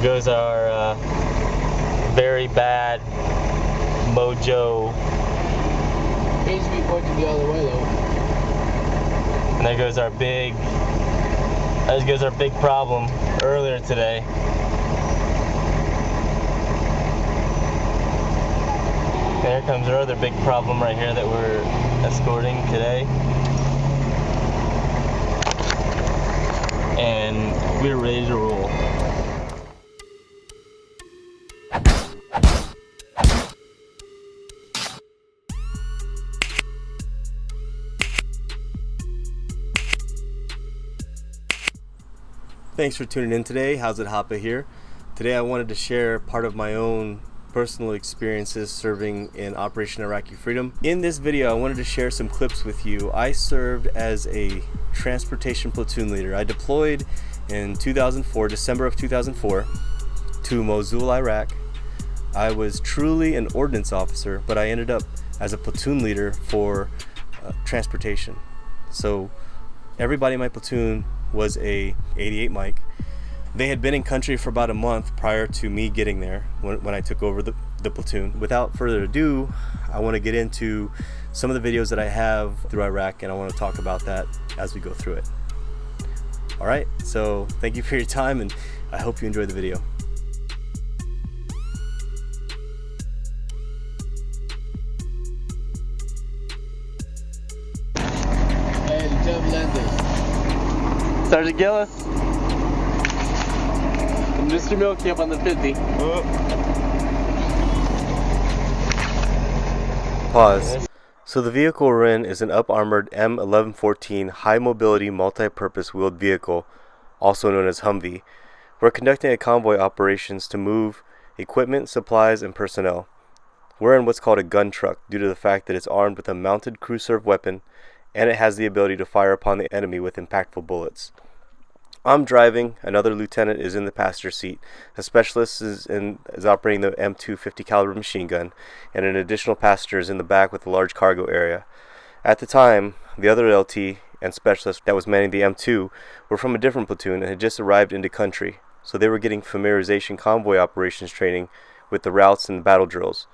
goes our very bad mojo. It needs to be pointing the other way though. And there goes our big problem earlier today. There comes our other big problem right here that we're escorting today. And we're ready to roll. Thanks for tuning in today. How's it Hapa here? Today I wanted to share part of my own personal experiences serving in Operation Iraqi Freedom. In this video I wanted to share some clips with you. I served as a transportation platoon leader. I deployed in 2004, December of 2004, to Mosul, Iraq. I was truly an ordnance officer, but I ended up as a platoon leader for transportation. So everybody in my platoon was a 88 Mike. They had been in country for about a month prior to me getting there when I took over the platoon. Without further ado, I want to get into some of the videos that I have through Iraq, and I want to talk about that as we go through it. Alright, so thank you for your time, and I hope you enjoy the video. Hey, Lieutenant Melendez. Sergeant Gillis. Mr. Milky up on the 50. Pause. So the vehicle we're in is an up-armored M1114 high-mobility multi-purpose wheeled vehicle, also known as Humvee. We're conducting a convoy operations to move equipment, supplies, and personnel. We're in what's called a gun truck due to the fact that it's armed with a mounted crew-served weapon, and it has the ability to fire upon the enemy with impactful bullets. I'm driving, another lieutenant is in the passenger seat, a specialist is operating the M250 caliber machine gun, and an additional passenger is in the back with a large cargo area. At the time, the other LT and specialist that was manning the M2 were from a different platoon and had just arrived into country, so they were getting familiarization convoy operations training with the routes and the battle drills.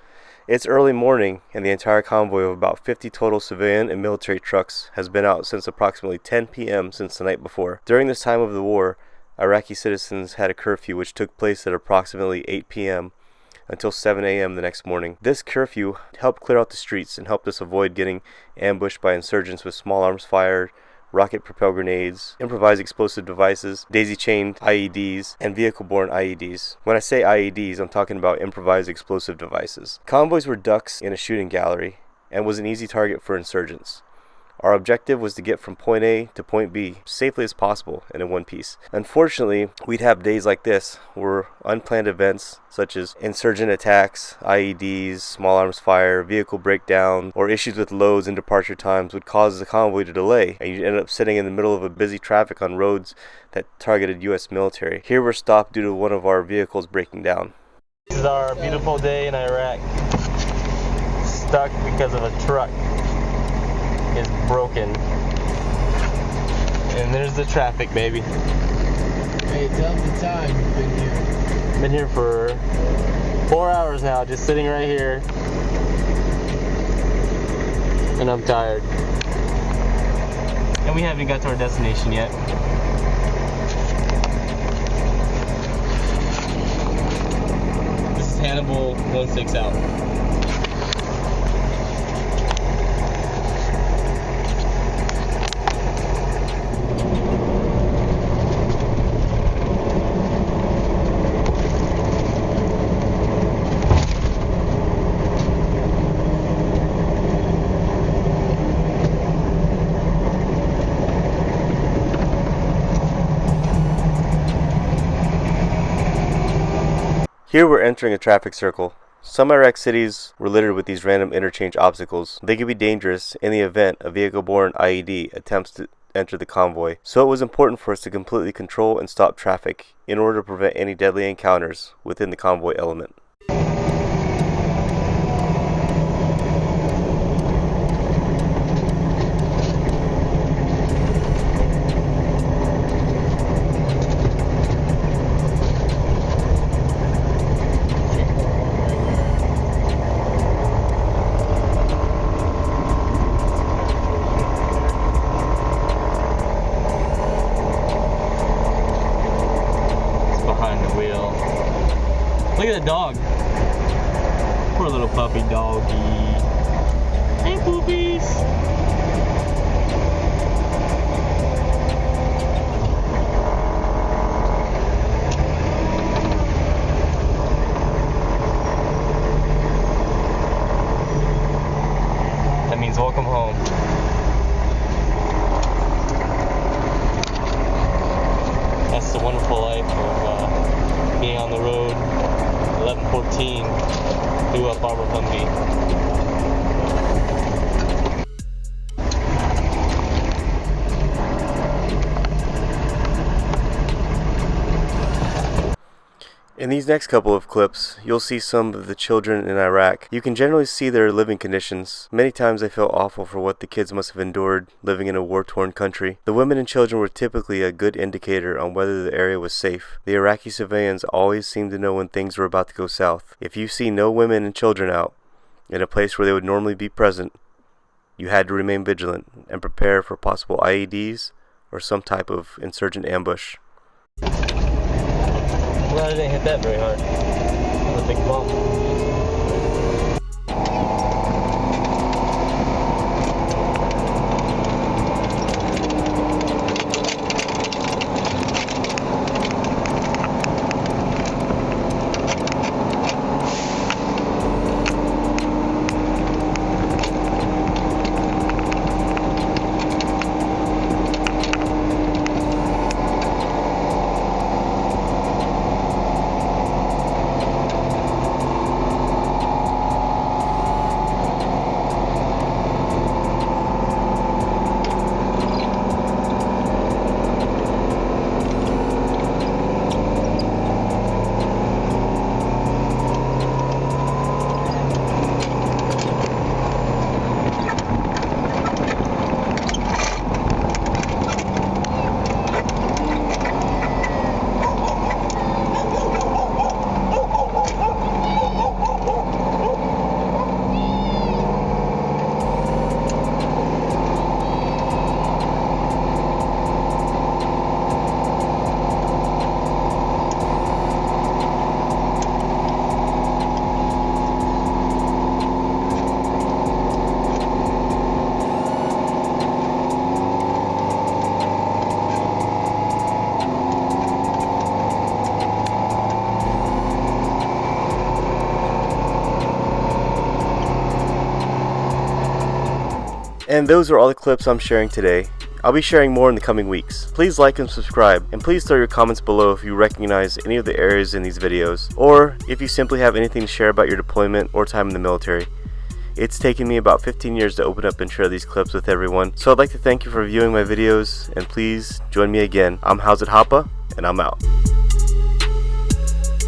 It's early morning, and the entire convoy of about 50 total civilian and military trucks has been out since approximately 10 p.m. since the night before. During this time of the war, Iraqi citizens had a curfew which took place at approximately 8 p.m. until 7 a.m. the next morning. This curfew helped clear out the streets and helped us avoid getting ambushed by insurgents with small arms fire, rocket-propelled grenades, improvised explosive devices, daisy-chained IEDs, and vehicle-borne IEDs. When I say IEDs, I'm talking about improvised explosive devices. Convoys were ducks in a shooting gallery and was an easy target for insurgents. Our objective was to get from point A to point B safely as possible and in one piece. Unfortunately, we'd have days like this where unplanned events such as insurgent attacks, IEDs, small arms fire, vehicle breakdown, or issues with loads and departure times would cause the convoy to delay, and you'd end up sitting in the middle of a busy traffic on roads that targeted U.S. military. Here we're stopped due to one of our vehicles breaking down. This is our beautiful day in Iraq. Stuck because of a truck is broken. And there's the traffic, baby. Hey, tell them the time you've been here. Been here for 4 hours now, just sitting right here. And I'm tired. And we haven't got to our destination yet. This is Hannibal 16 out. Here we're entering a traffic circle. Some Iraq cities were littered with these random interchange obstacles. They could be dangerous in the event a vehicle-borne IED attempts to enter the convoy, so it was important for us to completely control and stop traffic in order to prevent any deadly encounters within the convoy element. that dog. Poor little puppy doggy. Hey, poopies. That means welcome home. That's the wonderful life of being on the road. 1114 through up Arbor Humvee. In these next couple of clips, you'll see some of the children in Iraq. You can generally see their living conditions. Many times I felt awful for what the kids must have endured living in a war-torn country. The women and children were typically a good indicator on whether the area was safe. The Iraqi civilians always seemed to know when things were about to go south. If you see no women and children out in a place where they would normally be present, you had to remain vigilant and prepare for possible IEDs or some type of insurgent ambush. Well, I didn't hit that very hard. That was a big bump. And those are all the clips I'm sharing today. I'll be sharing more in the coming weeks. Please like and subscribe, and please throw your comments below if you recognize any of the areas in these videos, or if you simply have anything to share about your deployment or time in the military. It's taken me about 15 years to open up and share these clips with everyone, so I'd like to thank you for viewing my videos, and please join me again. I'm How's It Hoppa, and I'm out.